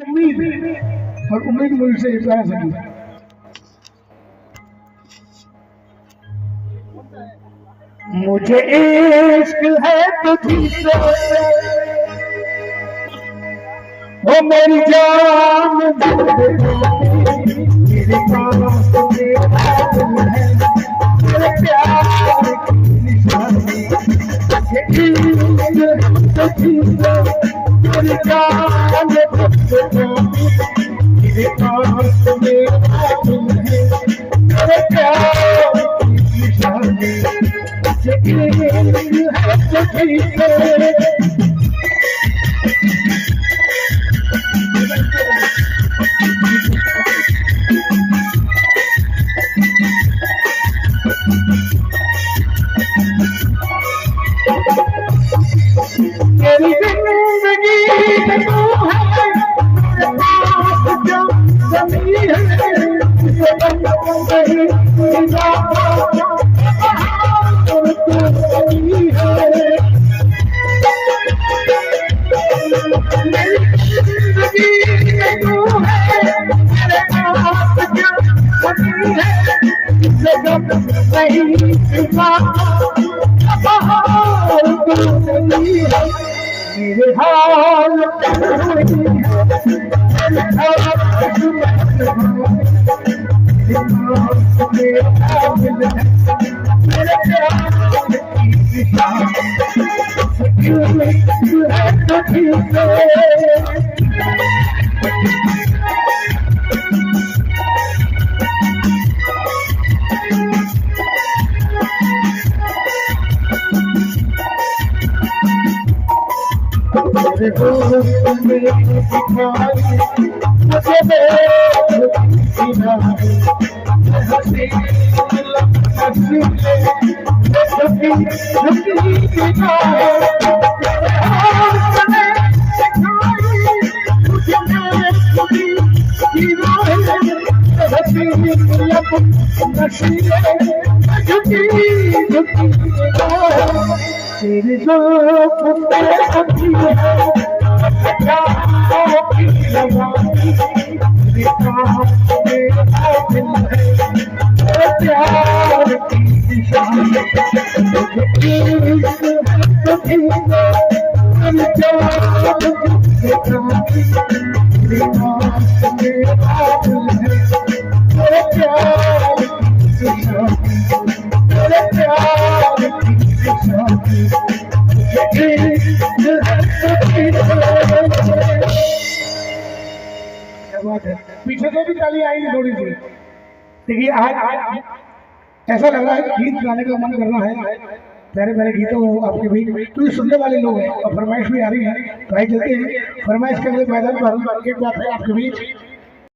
उम्मीद और उम्मीद मुझसे ये प्यारा संगीत। मुझे इश्क है तुझसे वो मेरी जान मेरे पास तेरा दिल है मेरे प्यार की निशानी। मुझे इश्क है तुझसे मेरी जान मेरे पास तेरा दिल है मेरे प्यार की निशानी। मुझे इश्क है तुझसे मेरी जिंदगी में तू है मेरे पास जो कमी है उसे बंद नहीं मेरा और तू कमी है। मेरी जिंदगी में तू है मेरे पास जो कमी है उसे बंद नहीं मेरा और तू कमी है। मेरे हाल मुझे तेरे जो पीछे से भी ताली आएगी थोड़ी सी। देखिए आज ऐसा लग रहा है गीत गाने का मन कर रहा है, प्यारे प्यारे गीतों आपके बीच तो ये सुनने वाले लोग हैं और फरमाइश भी आ रही है। तो आइए चलते हैं फरमाइश के अगले मैदान पर एक बात है आपके बीच।